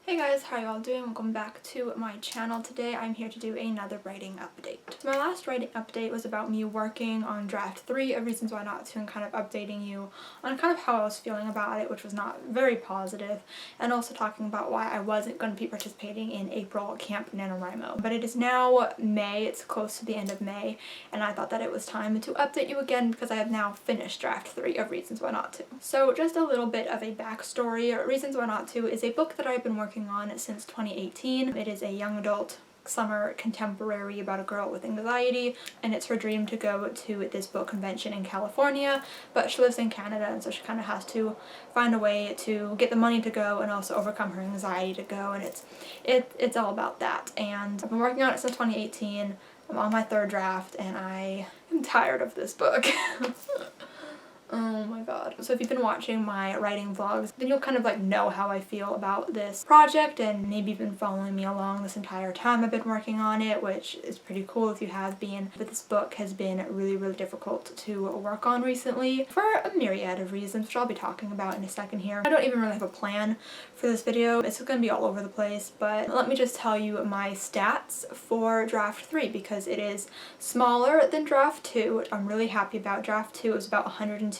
Hey guys, how y'all doing? Welcome back to my channel. Today I'm here to do another writing update. So my last writing update was about me working on draft 3 of Reasons Why Not To and kind of updating you on kind of how I was feeling about it, which was not very positive, and also talking about why I wasn't going to be participating in April Camp NaNoWriMo. But it is now May, it's close to the end of May, and I thought that it was time to update you again because I have now finished draft 3 of Reasons Why Not To. So just a little bit of a backstory. Reasons Why Not To is a book that I've been working on since 2018. It is a young adult summer contemporary about a girl with anxiety, and it's her dream to go to this book convention in California, but she lives in Canada, and so she kind of has to find a way to get the money to go and also overcome her anxiety to go, and it's all about that. And I've been working on it since 2018. I'm on my 3rd draft and I am tired of this book. Oh my god. So if you've been watching my writing vlogs, then you'll kind of like know how I feel about this project, and maybe you've been following me along this entire time I've been working on it, which is pretty cool if you have been. But this book has been really difficult to work on recently for a myriad of reasons, which I'll be talking about in a second here. I don't even really have a plan for this video. It's going to be all over the place, but let me just tell you my stats for draft 3 because it is smaller than draft 2, which I'm really happy about. Draft 2 is about 102,000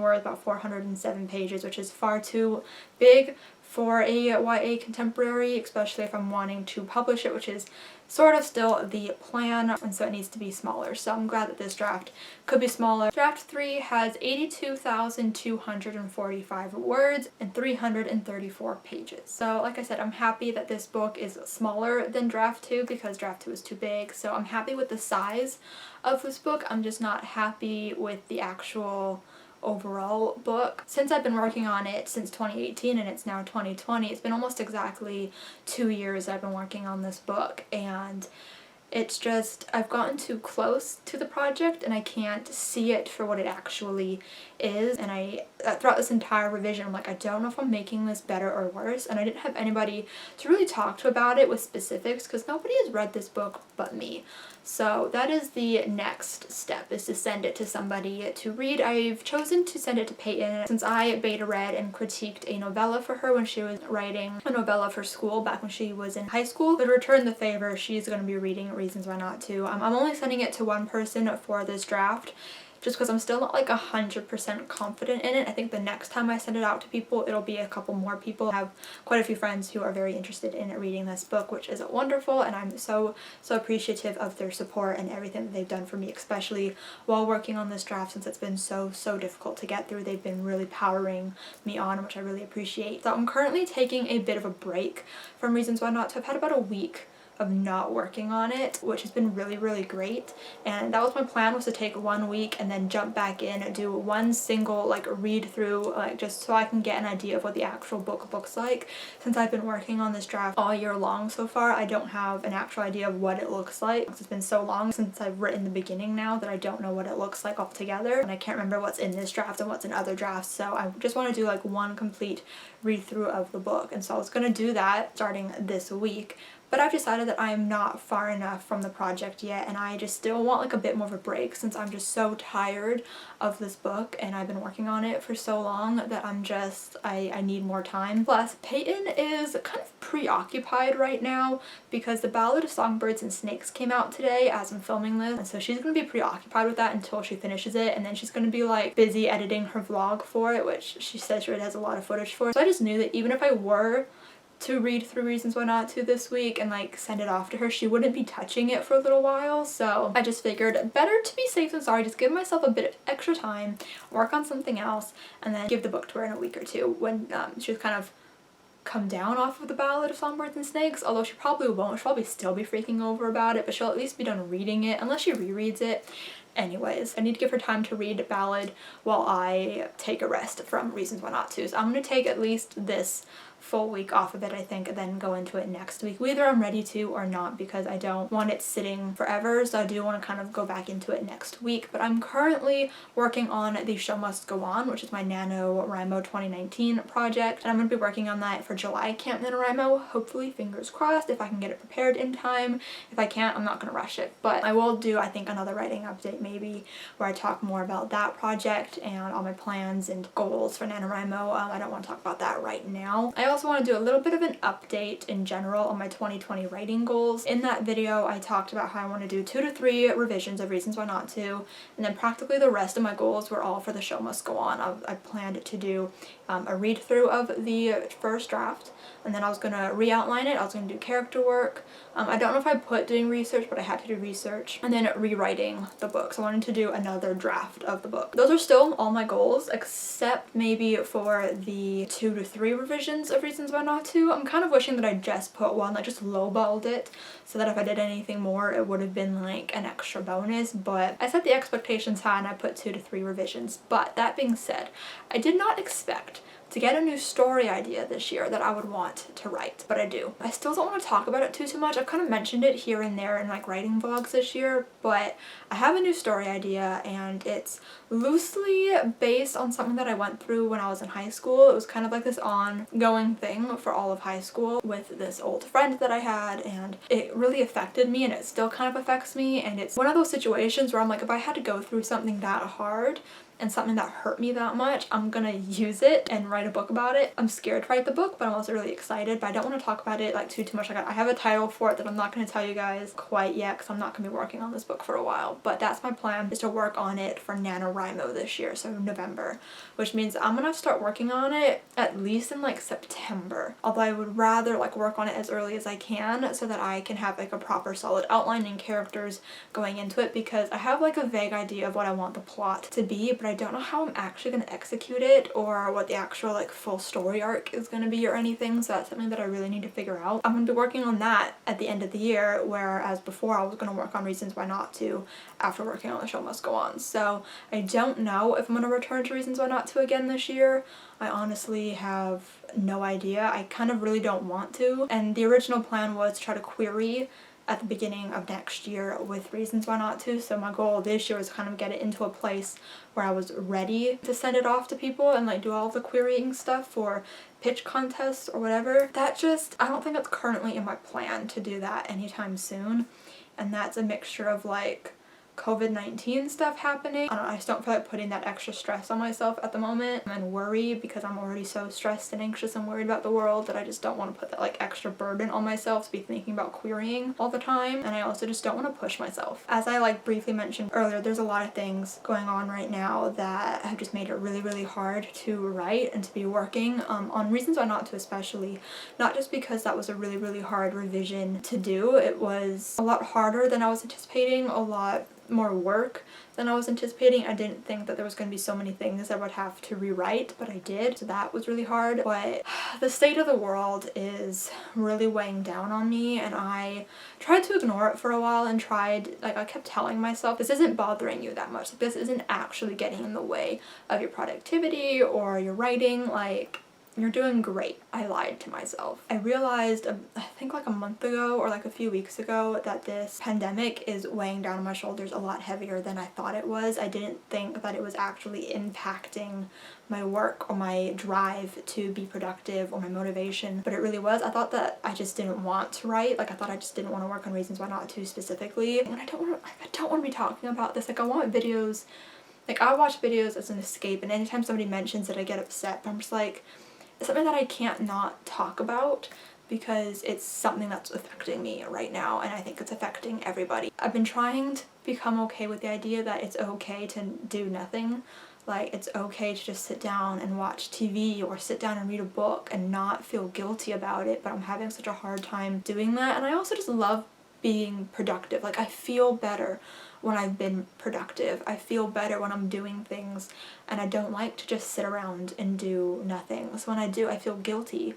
words, about 407 pages, which is far too big for a YA contemporary, especially if I'm wanting to publish it, which is sort of still the plan, and so it needs to be smaller. So I'm glad that this draft could be smaller. Draft 3 has 82,245 words and 334 pages. So like I said, I'm happy that this book is smaller than draft 2 because draft 2 is too big. So I'm happy with the size of this book. I'm just not happy with the actual overall book. Since I've been working on it since 2018 and it's now 2020, it's been almost exactly 2 years I've been working on this book, and it's just, I've gotten too close to the project and I can't see it for what it actually is. And throughout this entire revision, I'm like, I don't know if I'm making this better or worse, and I didn't have anybody to really talk to about it with specifics because nobody has read this book but me. So that is the next step, is to send it to somebody to read. I've chosen to send it to Peyton since I beta read and critiqued a novella for her when she was writing a novella for school back when she was in high school. To return the favor, she's going to be reading Reasons Why Not To. I'm only sending it to one person for this draft, just because I'm still not like 100% confident in it. I think the next time I send it out to people, it'll be a couple more people. I have quite a few friends who are very interested in reading this book, which is wonderful, and I'm so appreciative of their support and everything that they've done for me, especially while working on this draft, since it's been so difficult to get through. They've been really powering me on, which I really appreciate. So I'm currently taking a bit of a break from Reasons Why Not To. I've had about a week of not working on it, which has been really great, and that was my plan, was to take 1 week and then jump back in and do one single like read through, like just so I can get an idea of what the actual book looks like. Since I've been working on this draft all year long so far, I don't have an actual idea of what it looks like. It's been so long since I've written the beginning now that I don't know what it looks like altogether, and I can't remember what's in this draft and what's in other drafts, so I just want to do like one complete read through of the book. And so I was going to do that starting this week, but I've decided that I'm not far enough from the project yet, and I just still want like a bit more of a break since I'm just so tired of this book and I've been working on it for so long that I need more time. Plus, Peyton is kind of preoccupied right now because The Ballad of Songbirds and Snakes came out today as I'm filming this, and so she's going to be preoccupied with that until she finishes it, and then she's going to be like busy editing her vlog for it, which she says she already has a lot of footage for. So I just knew that even if I were to read through Reasons Why Not To this week and like send it off to her, she wouldn't be touching it for a little while. So I just figured better to be safe than sorry, just give myself a bit of extra time, work on something else, and then give the book to her in a week or two when she's kind of come down off of The Ballad of Songbirds and Snakes, although she probably won't. She'll probably still be freaking over about it, but she'll at least be done reading it unless she rereads it. Anyways, I need to give her time to read Ballad while I take a rest from Reasons Why Not To. So I'm going to take at least this full week off of it, I think, and then go into it next week. Whether I'm ready to or not, because I don't want it sitting forever, so I do want to kind of go back into it next week. But I'm currently working on The Show Must Go On, which is my NaNoWriMo 2019 project, and I'm going to be working on that for July Camp NaNoWriMo. Hopefully, fingers crossed, if I can get it prepared in time. If I can't, I'm not going to rush it, but I will do, I think, another writing update maybe where I talk more about that project and all my plans and goals for NaNoWriMo. I don't want to talk about that right right now. I also want to do a little bit of an update in general on my 2020 writing goals. In that video, I talked about how I want to do 2 to 3 revisions of Reasons Why Not To, and then practically the rest of my goals were all for The Show Must Go On. I planned to do a read through of the first draft, and then I was going to re-outline it. I was going to do character work. I don't know if I put doing research, but I had to do research, and then rewriting the book. So I wanted to do another draft of the book. Those are still all my goals, except maybe for the 2 to 3 revisions of Reasons Why Not To. I'm kind of wishing that I just put one, like just lowballed it, so that if I did anything more, it would have been like an extra bonus. But I set the expectations high and I put 2 to 3 revisions. But that being said, I did not expect to get a new story idea this year that I would want to write, but I do. I still don't want to talk about it too much. I've kind of mentioned it here and there in like writing vlogs this year, but I have a new story idea and it's loosely based on something that I went through when I was in high school. It was kind of like this ongoing thing for all of high school with this old friend that I had, and it really affected me and it still kind of affects me, and it's one of those situations where I'm like, if I had to go through something that hard and something that hurt me that much, I'm gonna use it and write a book about it. I'm scared to write the book, but I'm also really excited, but I don't want to talk about it like too much. Like, I have a title for it that I'm not going to tell you guys quite yet because I'm not going to be working on this book for a while, but that's my plan, is to work on it for NaNoWriMo this year, so November, which means I'm gonna start working on it at least in like September, although I would rather like work on it as early as I can so that I can have like a proper solid outline and characters going into it, because I have like a vague idea of what I want the plot to be, but I don't know how I'm actually going to execute it or what the actual like full story arc is going to be or anything, so that's something that I really need to figure out. I'm going to be working on that at the end of the year, whereas before I was going to work on Reasons Why Not To after working on The Show Must Go On. So I don't know if I'm going to return to Reasons Why Not To again this year. I honestly have no idea. I kind of really don't want to, and the original plan was to try to query at the beginning of next year with Reasons Why Not To, so my goal this year was kind of get it into a place where I was ready to send it off to people and like do all the querying stuff for pitch contests or whatever. That just, I don't think that's currently in my plan to do that anytime soon, and that's a mixture of like COVID-19 stuff happening. I don't know, I just don't feel like putting that extra stress on myself at the moment, and worry, because I'm already so stressed and anxious and worried about the world that I just don't want to put that like extra burden on myself to be thinking about querying all the time. And I also just don't want to push myself. As I like briefly mentioned earlier, there's a lot of things going on right now that have just made it really hard to write and to be working on Reasons Why Not To, especially not just because that was a really hard revision to do. It was a lot harder than I was anticipating, a lot more work than I was anticipating. I didn't think that there was going to be so many things I would have to rewrite, but I did, so that was really hard. But the state of the world is really weighing down on me, and I tried to ignore it for a while and I kept telling myself, this isn't bothering you that much, like, this isn't actually getting in the way of your productivity or your writing, like, you're doing great. I lied to myself. I realized, I think like a month ago or like a few weeks ago, that this pandemic is weighing down on my shoulders a lot heavier than I thought it was. I didn't think that it was actually impacting my work or my drive to be productive or my motivation, but it really was. I thought that I just didn't want to write. Like, I thought I just didn't want to work on Reasons Why Not To specifically, and I don't want to be talking about this. Like, I want videos, like I watch videos as an escape, and anytime somebody mentions it I get upset, but I'm just like, it's something that I can't not talk about because it's something that's affecting me right now, and I think it's affecting everybody. I've been trying to become okay with the idea that it's okay to do nothing. Like, it's okay to just sit down and watch TV or sit down and read a book and not feel guilty about it, but I'm having such a hard time doing that. And I also just love being productive. Like, I feel better when I've been productive. I feel better when I'm doing things, and I don't like to just sit around and do nothing. So when I do, I feel guilty.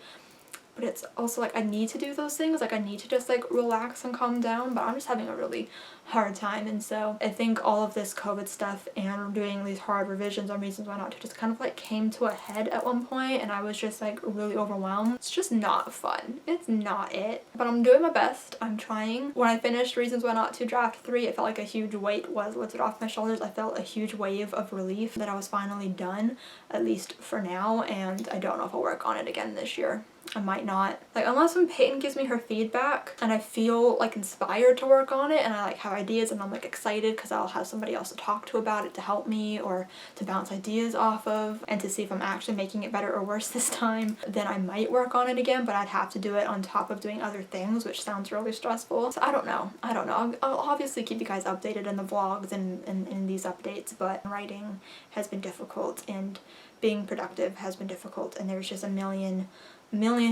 But it's also like I need to do those things, like I need to just like relax and calm down, but I'm just having a really hard time. And so I think all of this COVID stuff and doing these hard revisions on Reasons Why Not To just kind of like came to a head at one point, and I was just like really overwhelmed. It's just not fun. It's not it. But I'm doing my best. I'm trying. When I finished Reasons Why Not To Draft 3, it felt like a huge weight was lifted off my shoulders. I felt a huge wave of relief that I was finally done, at least for now, and I don't know if I'll work on it again this year. I might not. Like, unless when Peyton gives me her feedback and I feel like inspired to work on it and I like have ideas and I'm like excited because I'll have somebody else to talk to about it to help me or to bounce ideas off of and to see if I'm actually making it better or worse this time, then I might work on it again, but I'd have to do it on top of doing other things, which sounds really stressful. So I don't know. I'll obviously keep you guys updated in the vlogs and in these updates, but writing has been difficult and being productive has been difficult, and there's just a million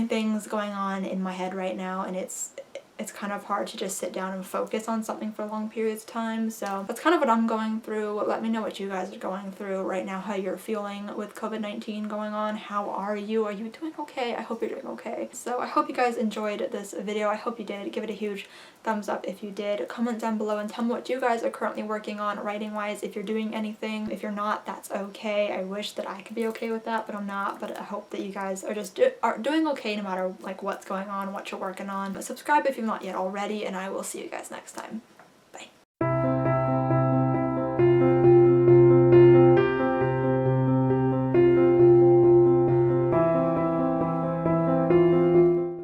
things going on in my head right now, and it's kind of hard to just sit down and focus on something for long periods of time. So that's kind of what I'm going through. Let me know what you guys are going through right now, how you're feeling with COVID-19 going on. How are you? Are you doing okay? I hope you're doing okay. So I hope you guys enjoyed this video. I hope you did. Give it a huge thumbs up if you did. Comment down below and tell me what you guys are currently working on writing wise, if you're doing anything. If you're not, that's okay. I wish that I could be okay with that, but I'm not. But I hope that you guys are just are doing okay no matter like what's going on, what you're working on. But subscribe if you're not yet already, and I will see you guys next time.